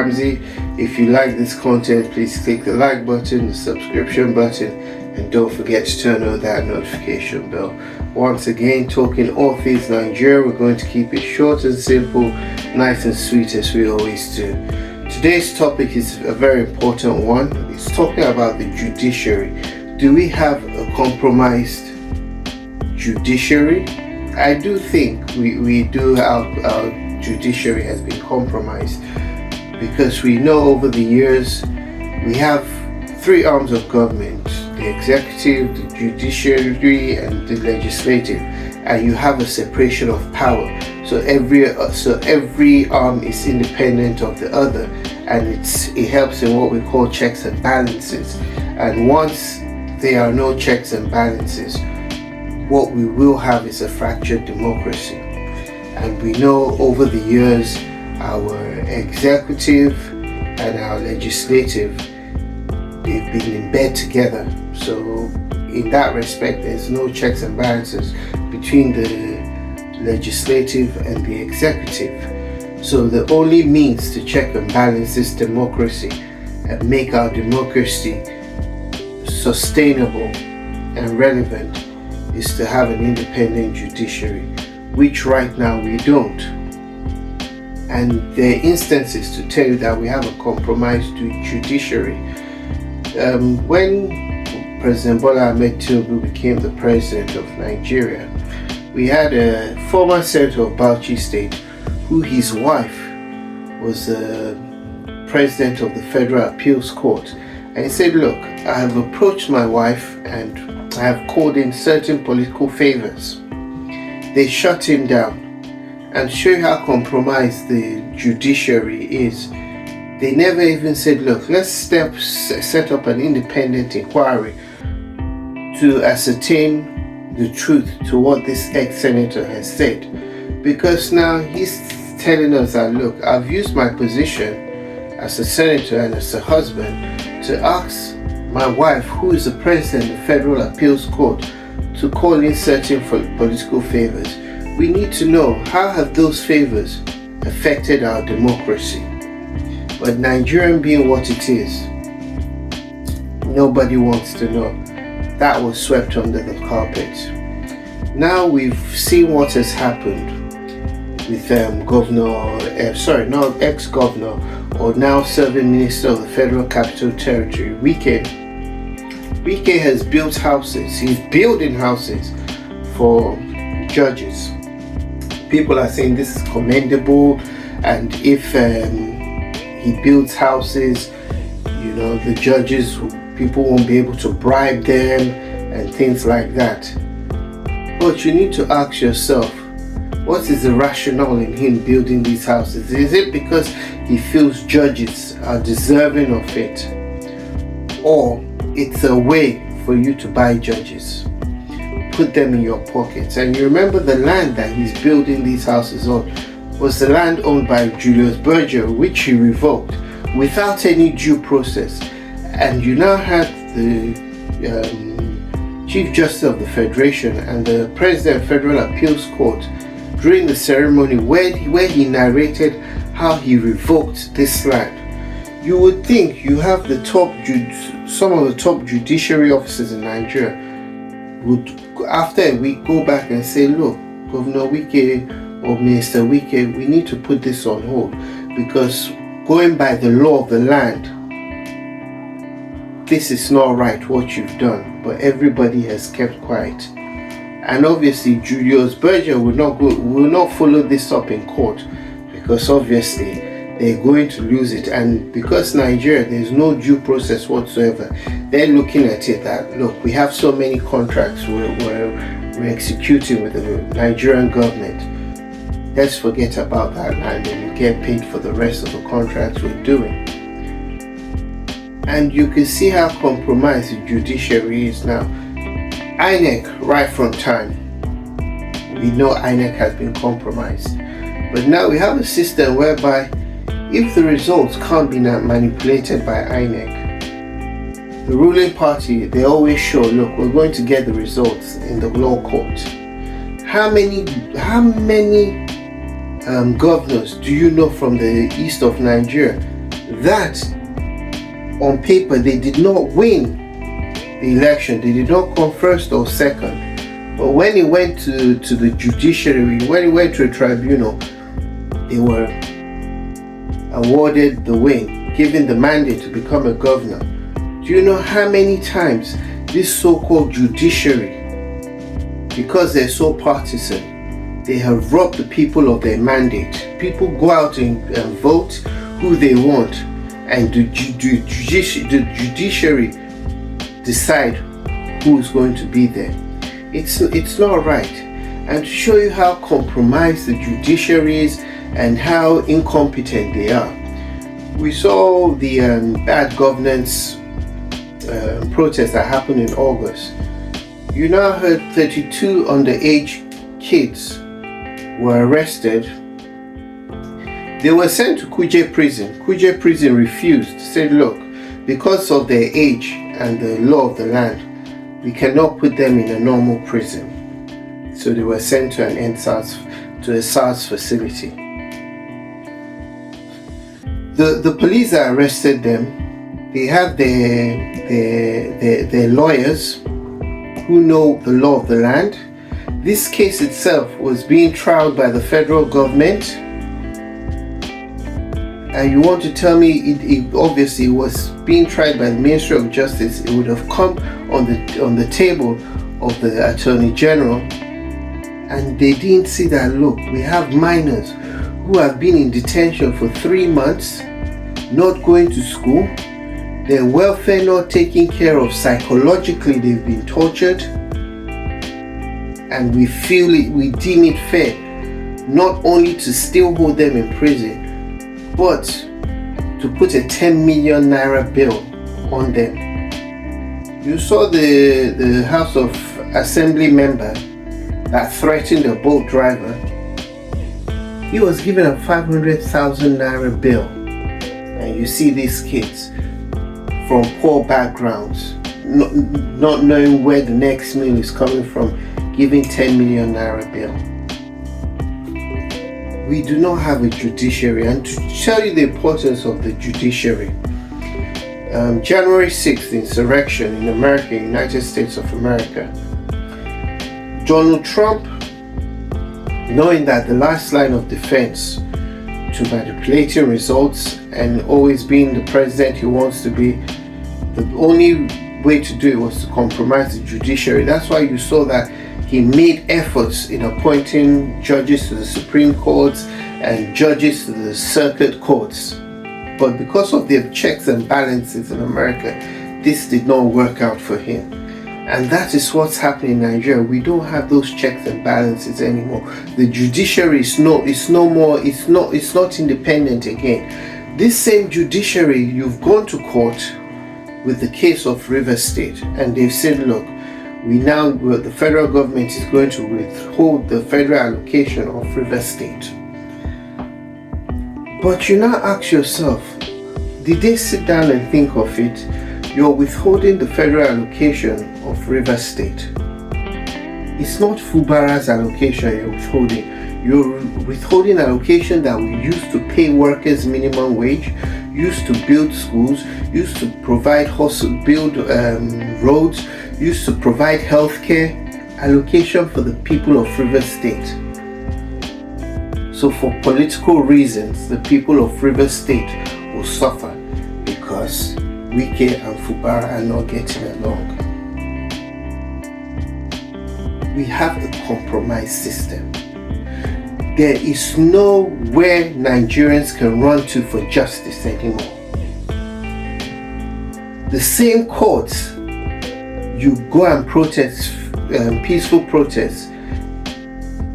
Hamzy. If you like this content, please click the like button, the subscription button, and don't forget to turn on that notification bell. Once again, talking all things Nigeria, we're going to keep it short and simple, nice and sweet as we always do. Today's topic is a very important one. It's talking about the judiciary. Do we have a compromised judiciary? I do think we do have our judiciary has been compromised, because we know over the years we have three arms of government: the executive, the judiciary, and the legislative, and you have a separation of power. So every arm is independent of the other, and it helps in what we call checks and balances. And once there are no checks and balances, what we will have is a fractured democracy. And we know over the years our executive and our legislative, they've been in bed together. So in that respect, there's no checks and balances between the legislative and the executive. So the only means to check and balance this democracy and make our democracy sustainable and relevant is to have an independent judiciary, which right now we don't. And there are instances to tell you that we have a compromised judiciary. When President Bola Ahmed Tinubu became the president of Nigeria, we had a former senator of Bauchi State, who his wife was the president of the Federal Appeals Court. And he said, look, I have approached my wife and I have called in certain political favors. They shut him down. And show you how compromised the judiciary is. They never even said, look, let's set up an independent inquiry to ascertain the truth to what this ex-senator has said. Because now he's telling us that, look, I've used my position as a senator and as a husband to ask my wife, who is the president of the Federal Appeals Court, to call in certain political favors. We need to know, how have those favors affected our democracy? But Nigerian being what it is, nobody wants to know. That was swept under the carpet. Now we've seen what has happened with ex-governor, or now serving minister of the Federal Capital Territory, Wike. Wike has built houses. He's building houses for judges. People are saying this is commendable, and if he builds houses, the judges, people won't be able to bribe them and things like that. But you need to ask yourself, what is the rationale in him building these houses? Is it because he feels judges are deserving of it, or it's a way for you to buy judges? Put them in your pockets. And you remember the land that he's building these houses on was the land owned by Julius Berger, which he revoked without any due process. And you now have the Chief Justice of the Federation and the President of the Federal Appeals Court during the ceremony where he narrated how he revoked this land. You would think you have some of the top judiciary officers in Nigeria would, after a week, go back and say, look, Governor Wike or Minister Wike, we need to put this on hold, because going by the law of the land, this is not right what you've done. But everybody has kept quiet. And obviously Julius Berger will not follow this up in court, because obviously they're going to lose it. And because Nigeria, there's no due process whatsoever, they're looking at it that, look, we have so many contracts we're executing with the Nigerian government. Let's forget about that land and get paid for the rest of the contracts we're doing. And you can see how compromised the judiciary is now. INEC, right from time, we know INEC has been compromised. But now we have a system whereby if the results can't be manipulated by INEC, the ruling party, they always show, look, we're going to get the results in the law court. How many governors do you know from the east of Nigeria that on paper they did not win the election, they did not come first or second, but when it went to the judiciary, when it went to a tribunal, they were awarded the win, given the mandate to become a governor. Do you know how many times this so-called judiciary, because they're so partisan, they have robbed the people of their mandate? People go out and vote who they want, and the judiciary decide who's going to be there. It's not right. And to show you how compromised the judiciary is and how incompetent they are, we saw the bad governance protest that happened in August. You now heard 32 underage kids were arrested. They were sent to Kuje prison. Kuje prison refused, said, look, because of their age and the law of the land, we cannot put them in a normal prison. So they were sent to a SARS facility. The police that arrested them, they have their lawyers who know the law of the land. This case itself was being trialed by the federal government, and you want to tell me it obviously was being tried by the Ministry of Justice? It would have come on the table of the Attorney General, and they didn't see that. Look, we have minors who have been in detention for 3 months, not going to school, their welfare not taken care of, psychologically they've been tortured, and we deem it fair not only to still hold them in prison, but to put a 10 million naira bill on them. You saw the House of Assembly member that threatened a boat driver. He was given a 500,000 naira bill. And you see these kids from poor backgrounds, not knowing where the next meal is coming from, giving 10 million naira bill. We do not have a judiciary, and to tell you the importance of the judiciary, January 6th, insurrection in America, United States of America, Donald Trump, knowing that the last line of defense to manipulating results and always being the president he wants to be, the only way to do it was to compromise the judiciary. That's why you saw that he made efforts in appointing judges to the Supreme Courts and judges to the circuit courts. But because of the checks and balances in America, this did not work out for him. And that is what's happening in Nigeria. We don't have those checks and balances anymore. The judiciary is not independent again. This same judiciary, you've gone to court with the case of River State, and they've said, look, the federal government is going to withhold the federal allocation of River State. But you now ask yourself, did they sit down and think of it? You're withholding the federal allocation of River State. It's not Fubara's allocation you're withholding. You're withholding allocation that we used to pay workers minimum wage, used to build schools, used to provide build roads, used to provide healthcare, allocation for the people of River State. So for political reasons, the people of River State will suffer because Wike and Fubara are not getting along. We have a compromised system. There is nowhere Nigerians can run to for justice anymore. The same courts you go and protest, peaceful protests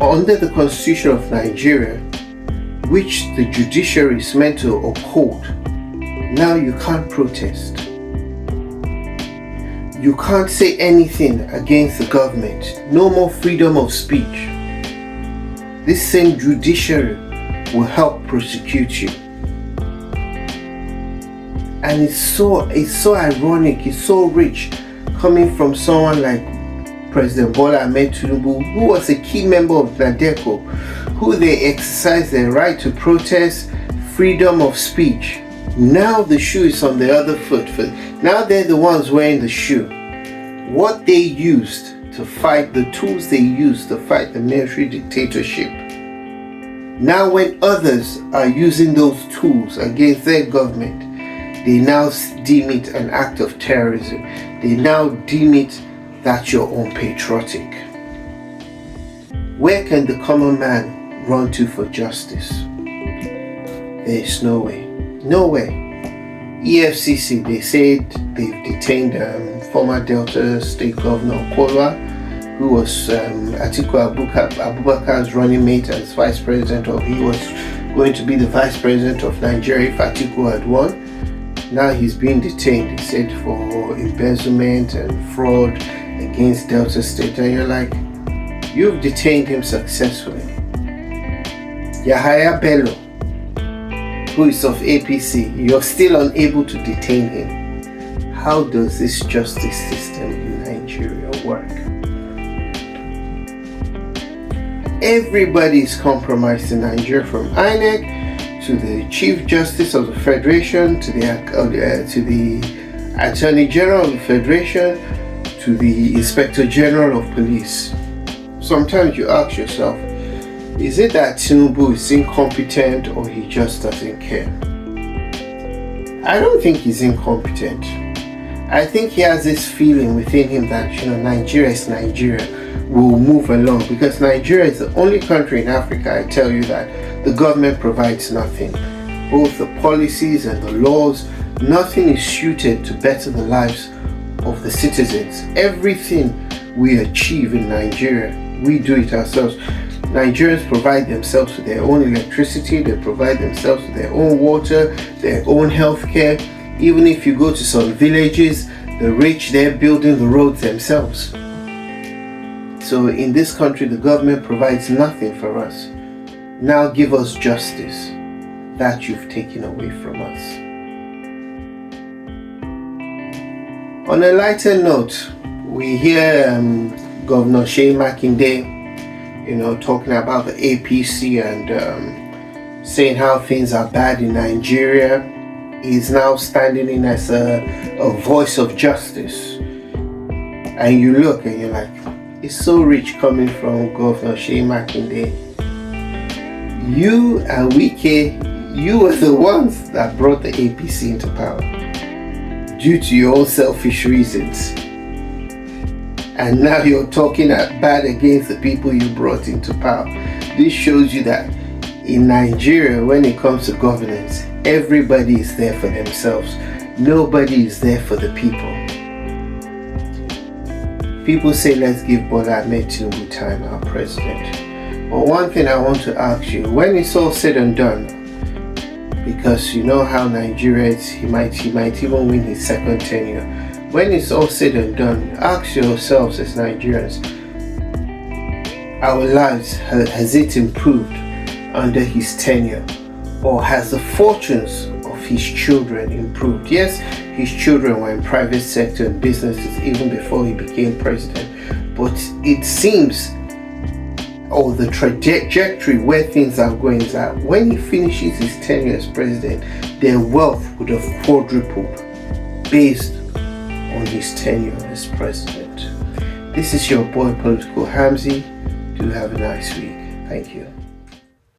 under the Constitution of Nigeria, which the judiciary is meant to uphold. Now you can't protest. You can't say anything against the government. No more freedom of speech. This same judiciary will help prosecute you. And it's so ironic, it's so rich coming from someone like President Bola Ahmed Tinubu, who was a key member of NADECO, who they exercised their right to protest, freedom of speech. Now the shoe is on the other foot. Now they're the ones wearing the shoe. What they used to fight, the tools they used to fight the military dictatorship. Now when others are using those tools against their government, they now deem it an act of terrorism. They now deem it that you're unpatriotic. Where can the common man run to for justice? There is no way. No way. EFCC, they said they've detained former Delta State Governor Kolwa, who was Atiku Abubakar's running mate as vice president he was going to be the vice president of Nigeria if Atiku had won. Now he's being detained, he said, for embezzlement and fraud against Delta State. And you're like, you've detained him successfully. Yahaya Bello, who is of APC, you're still unable to detain him. How does this justice system in Nigeria work? Everybody is compromised in Nigeria, from INEC to the Chief Justice of the Federation, to the Attorney General of the Federation, to the Inspector General of Police. Sometimes you ask yourself, is it that Tinubu is incompetent or he just doesn't care? I don't think he's incompetent. I think he has this feeling within him that, Nigeria is Nigeria, will move along, because Nigeria is the only country in Africa, I tell you, that the government provides nothing. Both the policies and the laws, nothing is suited to better the lives of the citizens. Everything we achieve in Nigeria, we do it ourselves. Nigerians provide themselves with their own electricity, they provide themselves with their own water, their own healthcare. Even if you go to some villages, the rich, they're building the roads themselves. So in this country, the government provides nothing for us. Now give us justice that you've taken away from us. On a lighter note, we hear Governor Sheyi Makinde, talking about the APC and saying how things are bad in Nigeria. He's now standing in as a voice of justice. And you look and you're like, it's so rich coming from Governor Sheyi Makinde. You and Wike, you were the ones that brought the APC into power due to your own selfish reasons. And now you're talking bad against the people you brought into power. This shows you that in Nigeria, when it comes to governance, everybody is there for themselves. Nobody is there for the people. People say, let's give Bola Ahmed Tinubu time, our president. But one thing I want to ask you, when it's all said and done, because you know how Nigeria is, he might even win his second tenure. When it's all said and done, ask yourselves as Nigerians, our lives, has it improved under his tenure? Or has the fortunes of his children improved? Yes, his children were in private sector and businesses even before he became president. But it seems, or the trajectory where things are going is that when he finishes his tenure as president, their wealth would have quadrupled based on his tenure as president. This is your boy, Political Hamzy. Do have a nice week. Thank you.